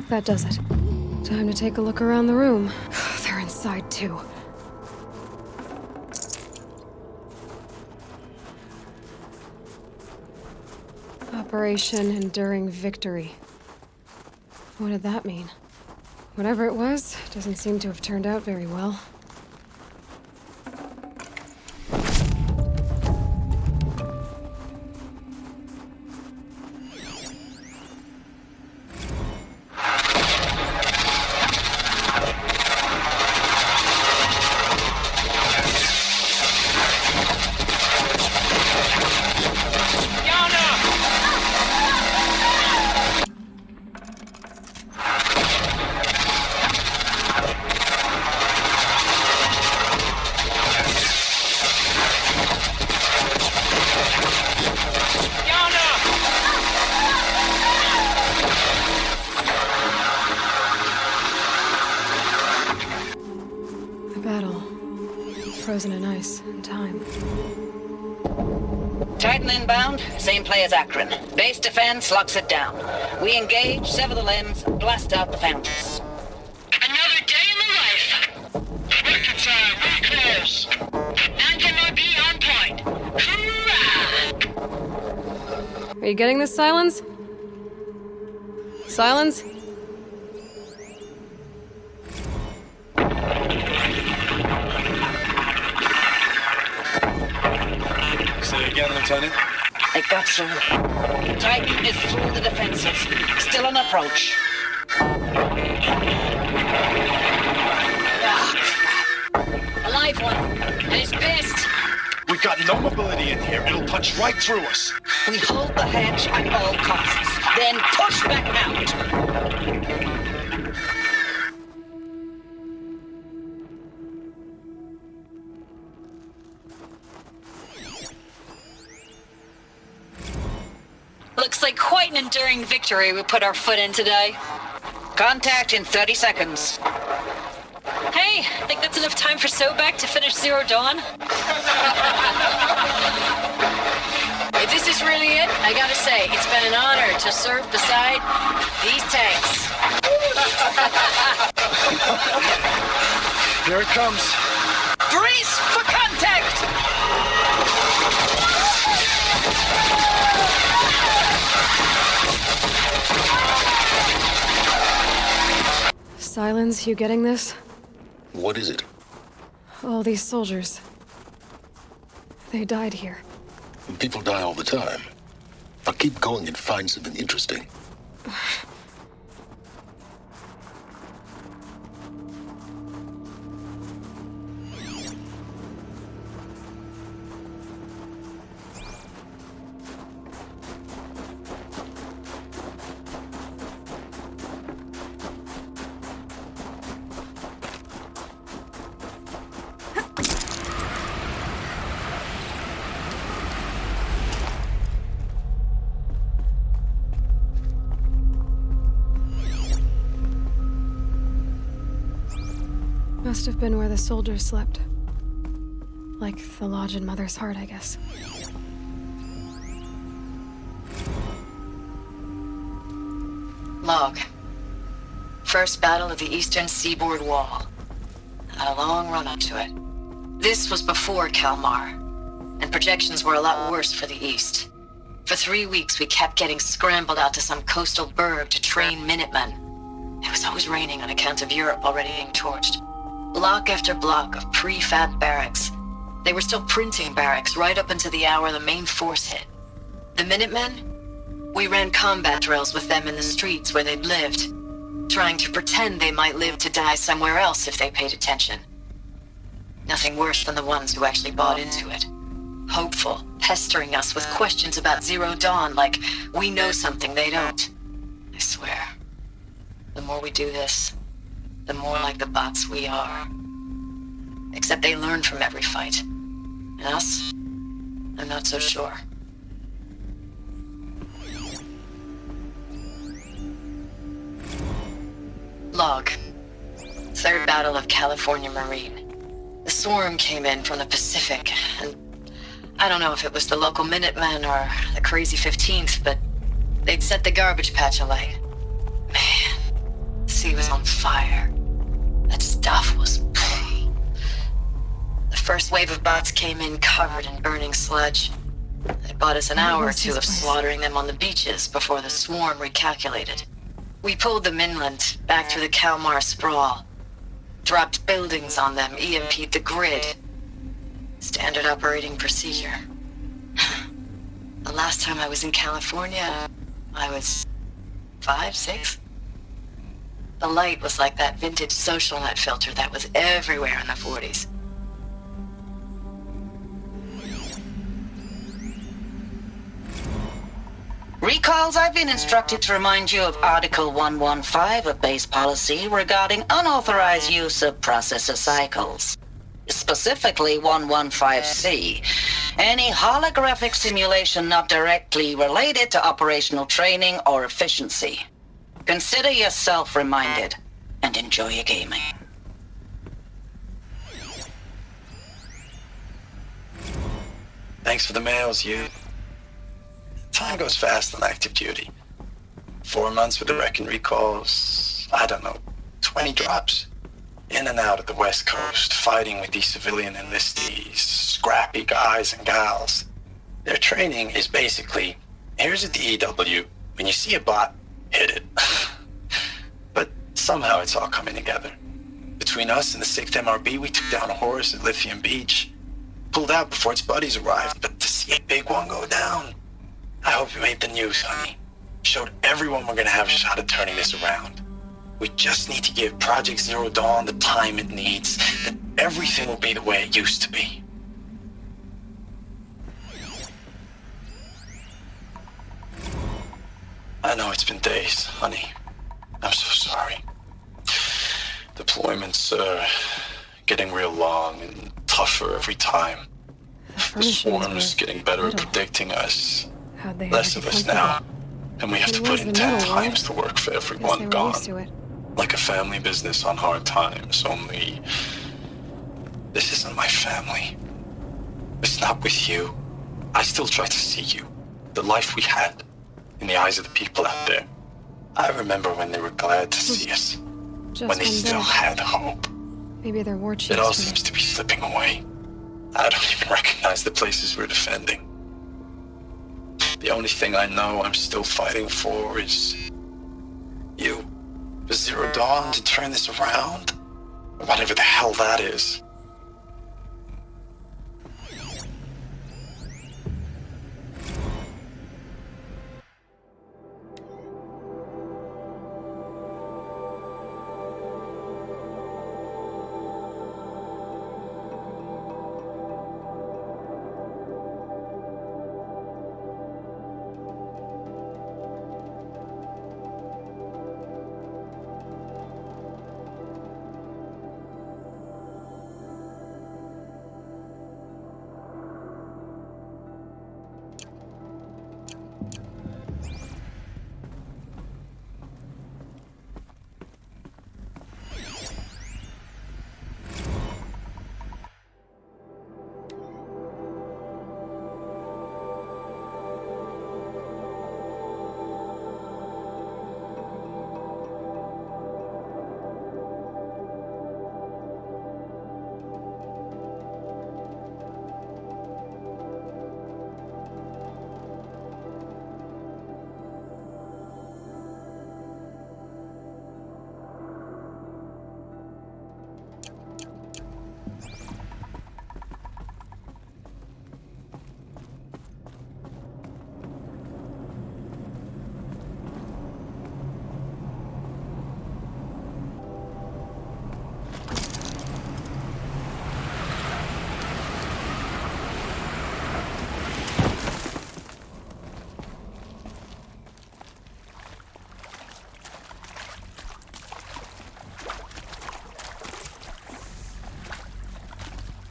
That does it. Time to take a look around the room. They're inside, too. Operation Enduring Victory. What did that mean? Whatever it was, doesn't seem to have turned out very well. Frozen in ice and time. Titan inbound, same play as Akron. Base defense locks it down. We engage, sever the limbs, blast out the foundries. Another day in the life. Reconcile, we close. Anthem RB on point. Hoorah! Are you getting this, Silence? Silence? Say again, Lieutenant. It got through. Titan is through the defenses. Still an approach. Ah, crap. A live one. And he's pissed. We've got no mobility in here. It'll punch right through us. We hold the hedge at all costs. Then push back out. Looks like quite an enduring victory we put our foot in today. Contact in 30 seconds. Hey, think that's enough time for Sobek to finish Zero Dawn? If this is really it, I gotta say, it's been an honor to serve beside these tanks. Here it comes. Brace for contact! Silence, you getting this? What is it? All these soldiers. They died here. People die all the time. I'll keep going and find something interesting. Must have been where the soldiers slept. Like the lodge in Mother's Heart, I guess. Log. First battle of the eastern seaboard wall. Had a long run up to it. This was before Kalmar, and projections were a lot worse for the east. For 3 weeks, we kept getting scrambled out to some coastal burg to train Minutemen. It was always raining on account of Europe already being torched. Block after block of prefab barracks. They were still printing barracks right up until the hour the main force hit. The Minutemen? We ran combat drills with them in the streets where they'd lived, trying to pretend they might live to die somewhere else if they paid attention. Nothing worse than the ones who actually bought into it. Hopeful, pestering us with questions about Zero Dawn like we know something they don't. I swear, the more we do this, the more like the bots we are. Except they learn from every fight. And us? I'm not so sure. Log. Third Battle of California Marine. The swarm came in from the Pacific, and I don't know if it was the local Minutemen or the crazy 15th, but they'd set the garbage patch alight. Man, galaxy was on fire. That stuff was... The first wave of bots came in covered in burning sludge. It bought us an hour or two of slaughtering them on the beaches before the swarm recalculated. We pulled them inland, back through the Kalmar sprawl. Dropped buildings on them, EMP'd the grid. Standard operating procedure. The last time I was in California, I was 5, 6? The light was like that vintage social net filter that was everywhere in the 40s. Recalls, I've been instructed to remind you of Article 115 of base policy regarding unauthorized use of processor cycles. Specifically 115C. Any holographic simulation not directly related to operational training or efficiency. Consider yourself reminded, and enjoy your gaming. Thanks for the mails, you. Time goes fast on active duty. 4 months with the wrecking recalls, I don't know, 20 drops. In and out of the West Coast, fighting with these civilian enlistees, scrappy guys and gals. Their training is basically, here's a DEW, when you see a bot, hit it. But somehow it's all coming together. Between us and the 6th MRB, we took down a horse at Lithium Beach. Pulled out before its buddies arrived, but to see a big one go down. I hope you made the news, honey. Showed everyone we're gonna have a shot at turning this around. We just need to give Project Zero Dawn the time it needs, then everything will be the way it used to be. I know it's been days, honey. I'm so sorry. Deployments are getting real long and tougher every time. The swarm's getting better at predicting us. Less of us now, and we have to put in 10 times the work for everyone gone. Like a family business on hard times, only this isn't my family. It's not with you. I still try to see you, the life we had, in the eyes of the people out there. I remember when they were glad to see us, when they still had hope. Maybe they're war chiefs. It all seems to be slipping away. I don't even recognize the places we're defending. The only thing I know I'm still fighting for is you. For Zero Dawn to turn this around? Whatever the hell that is.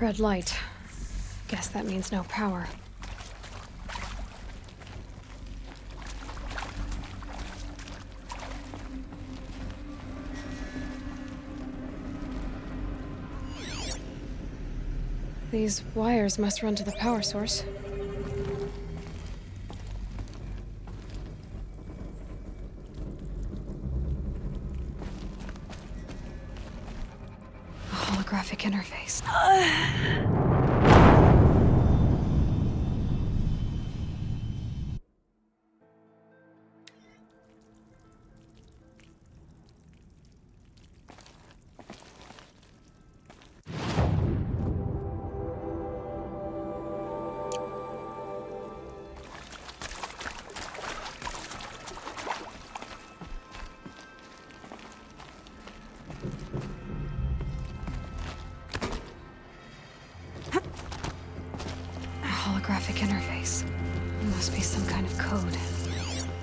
Red light. Guess that means no power. These wires must run to the power source. holographic interface. Holographic interface. It must be some kind of code.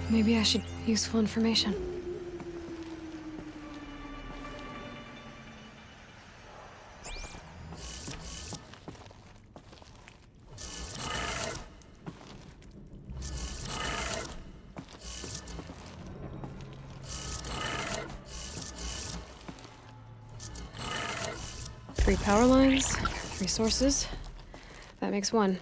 Maybe I should... Useful information. Three power lines, 3 sources. That makes 1.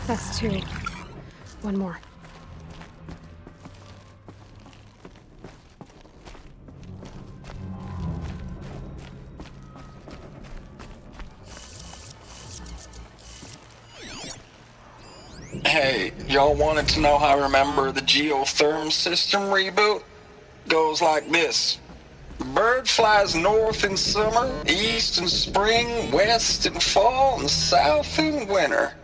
That's 2. 1 more. Hey, y'all wanted to know how I remember the geotherm system reboot? Goes like this. Bird flies north in summer, east in spring, west in fall, and south in winter.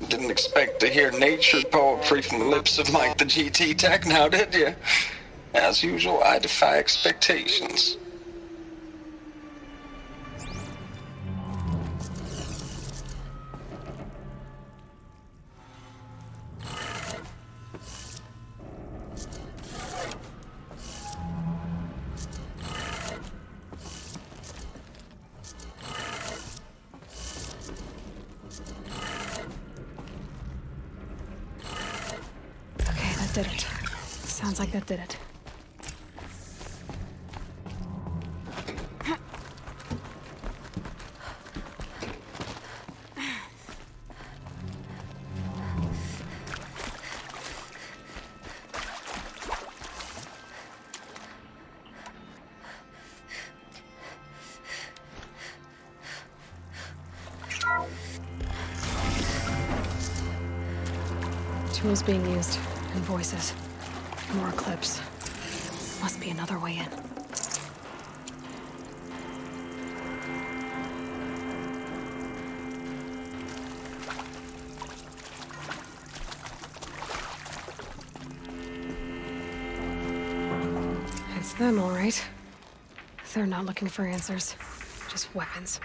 Didn't expect to hear nature poetry from the lips of Mike the GT Tech now, did you? As usual, I defy expectations. Did it. Sounds like that did it. Tools being used. And voices. More clips. Must be another way in. It's them, all right. They're not looking for answers. Just weapons.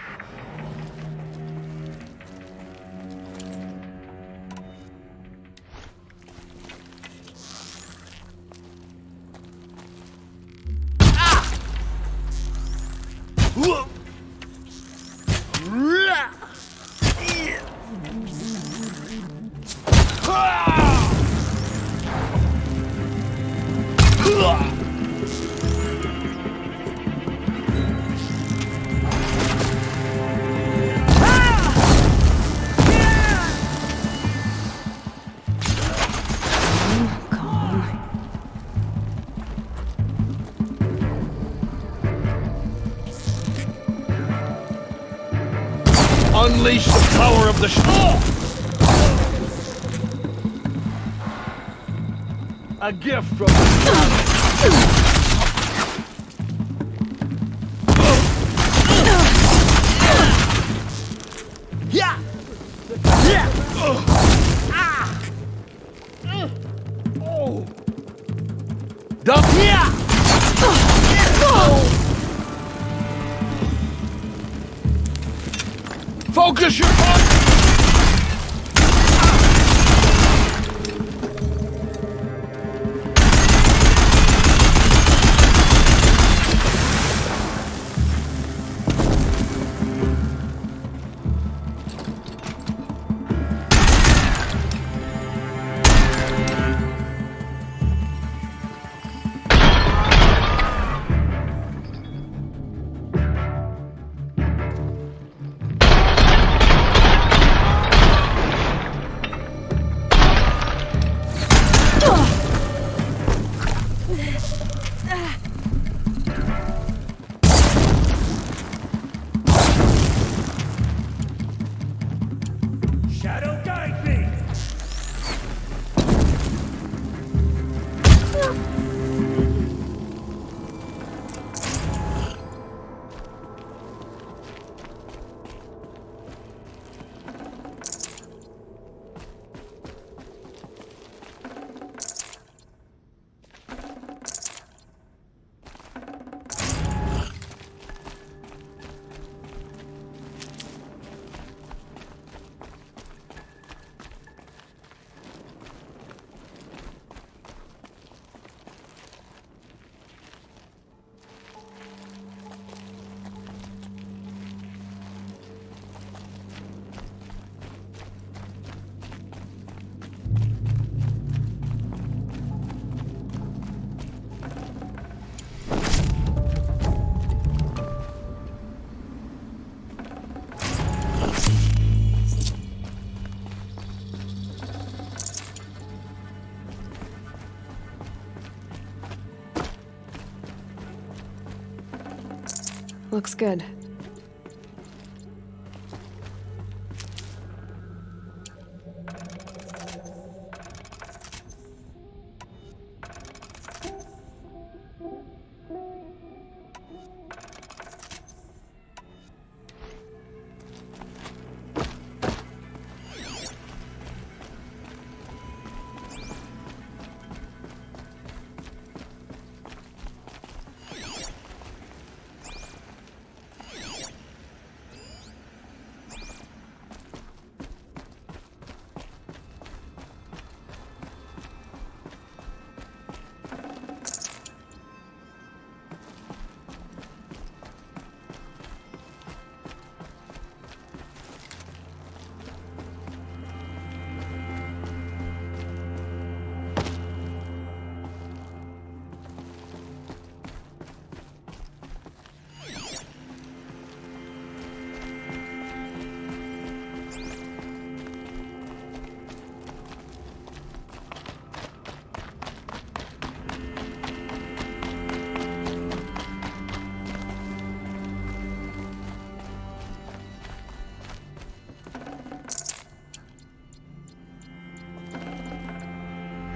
Unleash the power of the A gift from Yeah! Yeah! Oh! Dump! Yeah! Focus your punch! Looks good.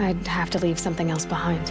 I'd have to leave something else behind.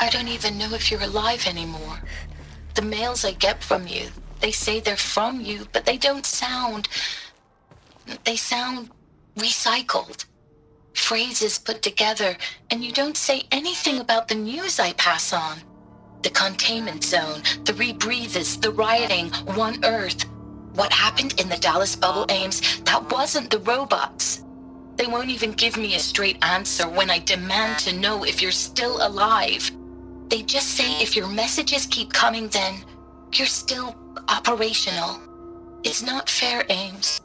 I don't even know if you're alive anymore. The mails I get from you, they say they're from you, but they don't sound... They sound recycled. Phrases put together, and you don't say anything about the news I pass on. The containment zone, the rebreathers, the rioting, One Earth. What happened in the Dallas bubble, Ames, that wasn't the robots. They won't even give me a straight answer when I demand to know if you're still alive. They just say if your messages keep coming, then you're still operational. It's not fair, Ames.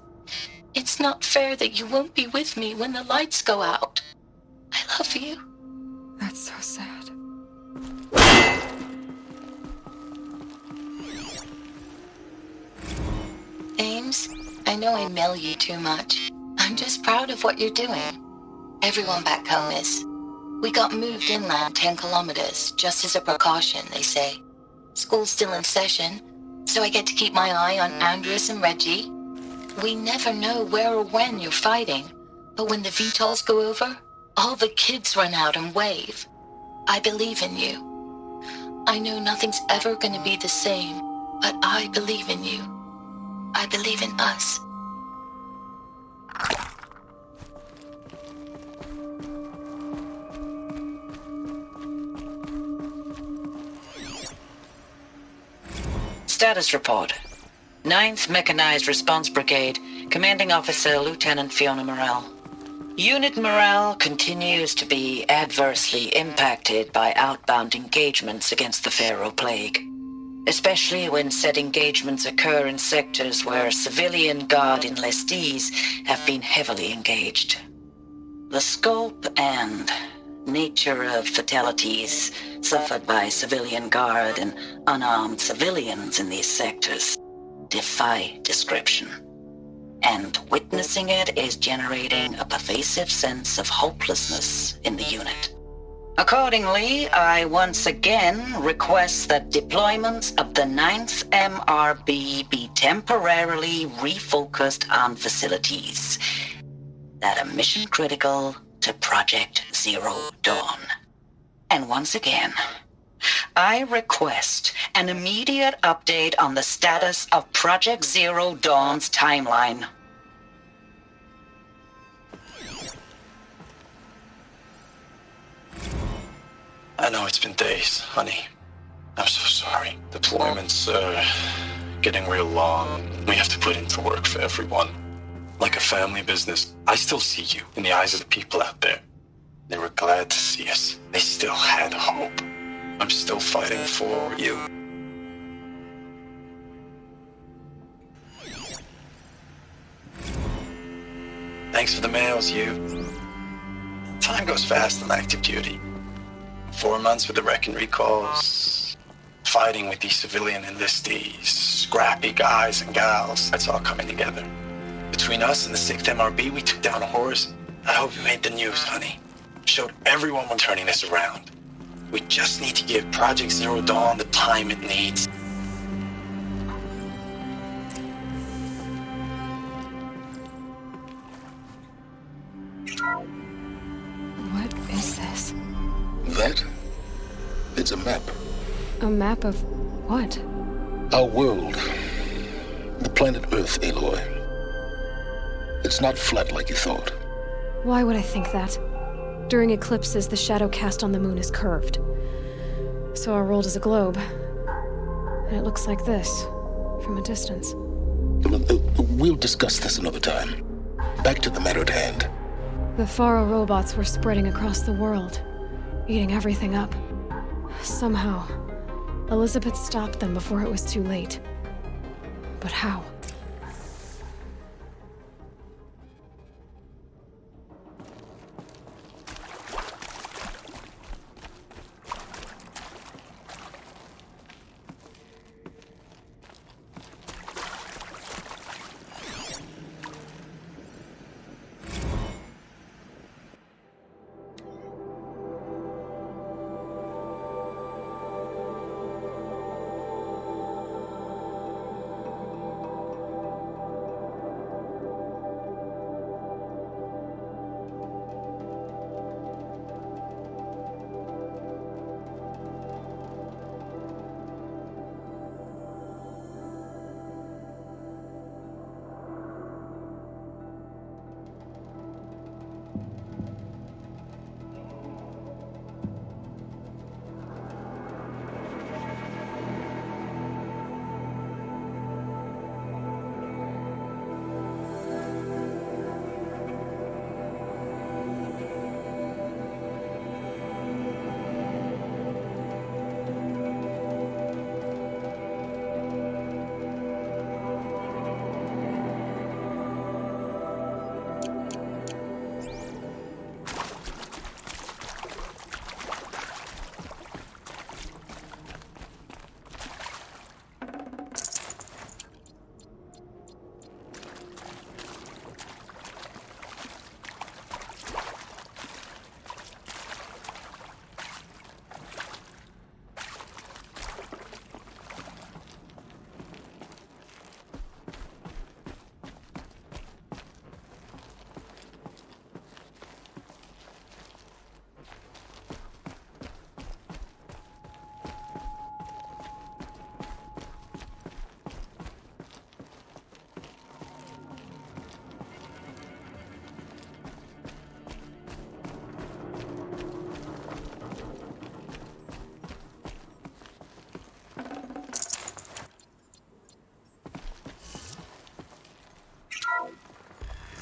It's not fair that you won't be with me when the lights go out. I love you. That's so sad. Ames, I know I mail you too much. I'm just proud of what you're doing. Everyone back home is. We got moved inland 10 kilometers, just as a precaution, they say. School's still in session, so I get to keep my eye on Andres and Reggie. We never know where or when you're fighting, but when the VTOLs go over, all the kids run out and wave. I believe in you. I know nothing's ever gonna be the same, but I believe in you. I believe in us. Status report. 9th Mechanized Response Brigade, Commanding Officer Lieutenant Fiona Morrell. Unit morale continues to be adversely impacted by outbound engagements against the Pharaoh Plague, especially when said engagements occur in sectors where civilian guard enlistees have been heavily engaged. The scope and nature of fatalities suffered by civilian guard and unarmed civilians in these sectors defy description. And witnessing it is generating a pervasive sense of hopelessness in the unit. Accordingly, I once again request that deployments of the 9th MRB be temporarily refocused on facilities that are mission critical to Project Zero Dawn. And once again, I request an immediate update on the status of Project Zero Dawn's timeline. I know it's been days, honey. I'm so sorry. Deployments are getting real long. We have to put into work for everyone. Like a family business. I still see you in the eyes of the people out there. They were glad to see us. They still had hope. I'm still fighting for you. Thanks for the mails, you. Time goes fast on active duty. 4 months with the wreck and recalls, fighting with these civilian enlistees, scrappy guys and gals. That's all coming together. Between us and the 6th MRB, we took down Hoard. I hope you made the news, honey. Showed everyone we're turning this around. We just need to give Project Zero Dawn the time it needs. What is this? That? It's a map. A map of what? Our world. The planet Earth, Aloy. It's not flat like you thought. Why would I think that? During eclipses, the shadow cast on the moon is curved. So our world is a globe. And it looks like this, from a distance. We'll discuss this another time. Back to the matter at hand. The Faro robots were spreading across the world, eating everything up. Somehow, Elizabeth stopped them before it was too late. But how?